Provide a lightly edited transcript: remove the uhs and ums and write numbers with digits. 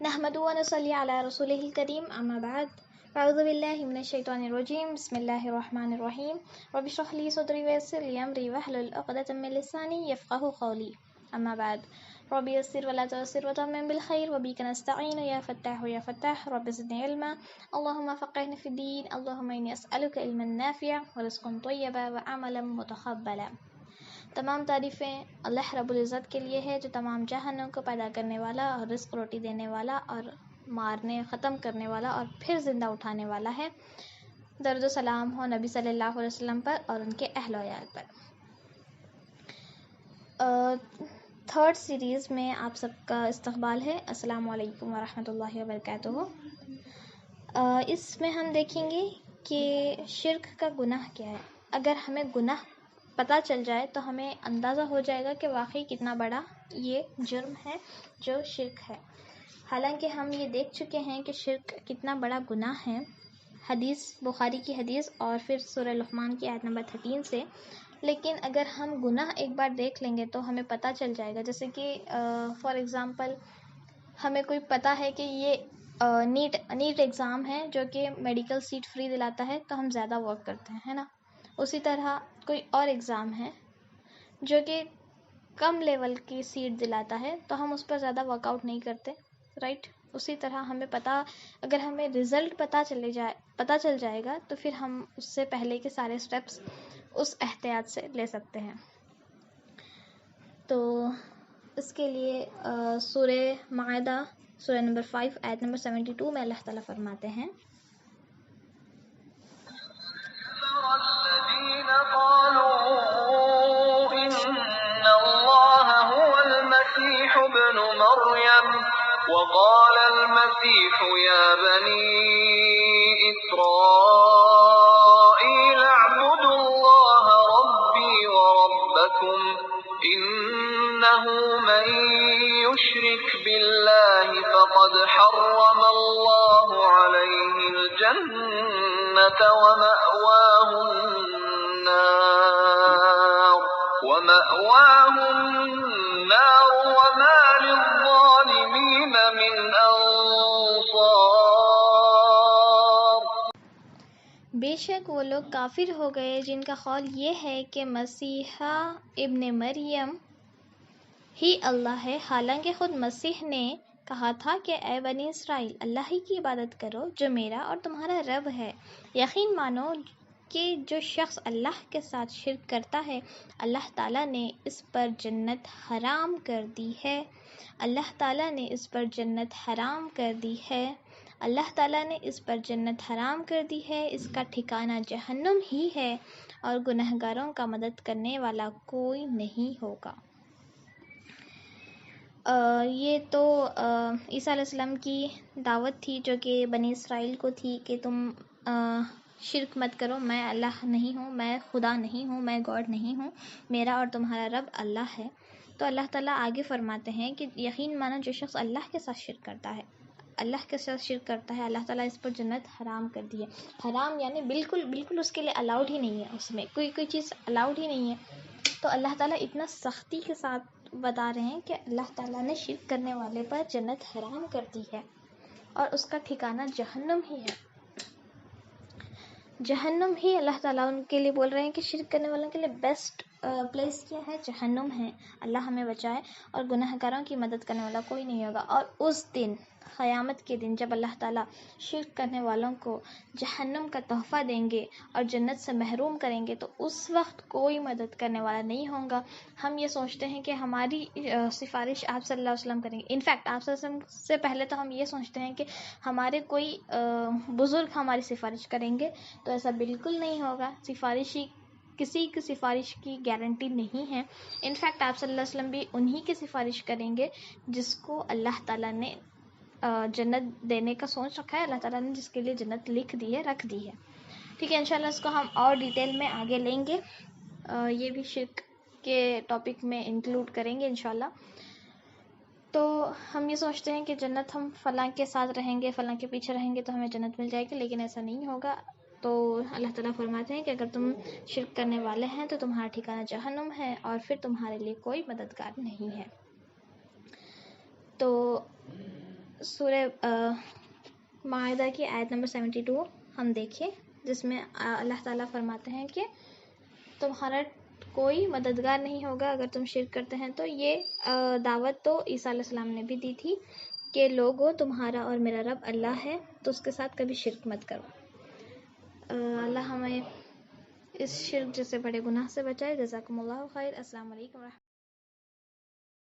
نحمده ونصلي على رسوله الكريم أما بعد أعوذ بالله من الشيطان الرجيم بسم الله الرحمن الرحيم رب اشرح لي صدري ويسر لي أمري واحلل عقدة من لساني يفقهوا قولي أما بعد رب يسر ولا تعسر وتمم بالخير وبك نستعين يا فتاح يا فتاح رب زدني علما اللهم فقهنا في الدين اللهم إني أسألك علما نافعا ورزقا طيبا وعملا متقبلا۔ تمام تعریفیں اللہ رب العزت کے لیے ہے جو تمام جہانوں کو پیدا کرنے والا اور رزق روٹی دینے والا اور مارنے ختم کرنے والا اور پھر زندہ اٹھانے والا ہے۔ درود و سلام ہو نبی صلی اللہ علیہ وسلم پر اور ان کے اہل و عیال پر۔ تھرڈ سیریز میں آپ سب کا استقبال ہے۔ السلام علیکم ورحمۃ اللہ وبرکاتہ۔ اس میں ہم دیکھیں گے کہ شرک کا گناہ کیا ہے۔ اگر ہمیں گناہ پتہ چل جائے تو ہمیں اندازہ ہو جائے گا کہ واقعی کتنا بڑا یہ جرم ہے جو شرک ہے۔ حالانکہ ہم یہ دیکھ چکے ہیں کہ شرک کتنا بڑا گناہ ہے حدیث بخاری کی حدیث اور پھر سورہ لقمان کی آیت نمبر 13 سے، لیکن اگر ہم گناہ ایک بار دیکھ لیں گے تو ہمیں پتہ چل جائے گا۔ جیسے کہ فار ایگزامپل ہمیں کوئی پتہ ہے کہ یہ نیٹ ایگزام ہے جو کہ میڈیکل سیٹ فری دلاتا ہے تو ہم زیادہ ورک کرتے ہیں، ہے نا۔ اسی طرح کوئی اور ایگزام ہے جو کہ کم لیول کی سیٹ دلاتا ہے تو ہم اس پر زیادہ ورک آؤٹ نہیں کرتے، رائٹ۔ اسی طرح ہمیں اگر ہمیں رزلٹ پتہ چل جائے گا تو پھر ہم اس سے پہلے کے سارے سٹیپس اس احتیاط سے لے سکتے ہیں۔ تو اس کے لیے سورہ مائدہ سورہ نمبر 5 آیت نمبر 72 میں اللہ تعالیٰ فرماتے ہیں، وقال المسيح يا بني إسرائيل اعبدوا الله ربي وربكم إنه من يشرك بالله فقد حرم الله عليه الجنة ومأواه النار وما للظالمين من انصار۔ بے شک وہ لوگ کافر ہو گئے جن کا قول یہ ہے کہ مسیحا ابن مریم ہی اللہ ہے، حالانکہ خود مسیح نے کہا تھا کہ اے بنی اسرائیل اللہ ہی کی عبادت کرو جو میرا اور تمہارا رب ہے۔ یقین مانو کہ جو شخص اللہ کے ساتھ شرک کرتا ہے اللہ تعالیٰ نے اس پر جنت حرام کر دی ہے۔ اللہ تعالیٰ نے اس پر جنت حرام کر دی ہے۔ اللہ تعالیٰ نے اس پر جنت حرام کر دی ہے، اس کا ٹھکانہ جہنم ہی ہے اور گنہگاروں کا مدد کرنے والا کوئی نہیں ہوگا۔ یہ تو عیسیٰ علیہ السلام کی دعوت تھی جو کہ بنی اسرائیل کو تھی کہ تم شرک مت کرو، میں اللہ نہیں ہوں، میں خدا نہیں ہوں، میں گاڈ نہیں ہوں، میرا اور تمہارا رب اللہ ہے۔ تو اللہ تعالیٰ آگے فرماتے ہیں کہ یقین مانا جو شخص اللہ کے ساتھ شرک کرتا ہے اللہ تعالیٰ اس پر جنت حرام کر دی ہے۔ حرام یعنی بالکل اس کے لیے الاؤڈ ہی نہیں ہے، اس میں کوئی چیز الاؤڈ ہی نہیں ہے۔ تو اللہ تعالیٰ اتنا سختی کے ساتھ بتا رہے ہیں کہ اللہ تعالیٰ نے شرک کرنے والے پر جنت حرام کر دی ہے اور اس کا ٹھکانہ جہنم ہی ہے۔ جہنم ہی اللہ تعالیٰ ان کے لیے بول رہے ہیں کہ شرک کرنے والوں کے لیے بیسٹ پلیس کیا ہے؟ جہنم ہے۔ اللہ ہمیں بچائے، اور گنہگاروں کی مدد کرنے والا کوئی نہیں ہوگا۔ اور اس دن قیامت کے دن جب اللہ تعالیٰ شرک کرنے والوں کو جہنم کا تحفہ دیں گے اور جنت سے محروم کریں گے تو اس وقت کوئی مدد کرنے والا نہیں ہوگا۔ ہم یہ سوچتے ہیں کہ ہماری سفارش آپ صلی اللہ علیہ وسلم کریں گے، انفیکٹ آپ صلی اللہ علیہ وسلم سے پہلے تو ہم یہ سوچتے ہیں کہ ہمارے کوئی بزرگ ہماری سفارش کریں گے، تو ایسا بالکل نہیں ہوگا۔ کسی کی سفارش کی گارنٹی نہیں ہے۔ انفیکٹ آپ صلی اللہ علیہ وسلم بھی انہی کی سفارش کریں گے جس کو اللہ تعالیٰ نے جنت دینے کا سوچ رکھا ہے، اللہ تعالیٰ نے جس کے لیے جنت رکھ دی ہے۔ ٹھیک ہے، انشاءاللہ اس کو ہم اور ڈیٹیل میں آگے لیں گے، یہ بھی شرک کے ٹاپک میں انکلوڈ کریں گے انشاءاللہ۔ تو ہم یہ سوچتے ہیں کہ جنت ہم فلاں کے ساتھ رہیں گے، فلاں کے پیچھے رہیں گے تو ہمیں جنت مل جائے گی، لیکن ایسا نہیں ہوگا۔ تو اللہ تعالیٰ فرماتے ہیں کہ اگر تم شرک کرنے والے ہیں تو تمہارا ٹھکانہ جہنم ہے اور پھر تمہارے لیے کوئی مددگار نہیں ہے۔ تو سورہ مائدہ کی آیت نمبر 72 ہم دیکھیں، جس میں اللہ تعالیٰ فرماتے ہیں کہ تمہارا کوئی مددگار نہیں ہوگا اگر تم شرک کرتے ہیں. تو یہ دعوت تو عیسیٰ علیہ السلام نے بھی دی تھی کہ لوگو تمہارا اور میرا رب اللہ ہے، تو اس کے ساتھ کبھی شرک مت کرو. اللہ ہمیں اس شرک جیسے بڑے گناہ سے بچائے. جزاکم اللہ خیر. السلام علیکم ورحمۃ اللہ.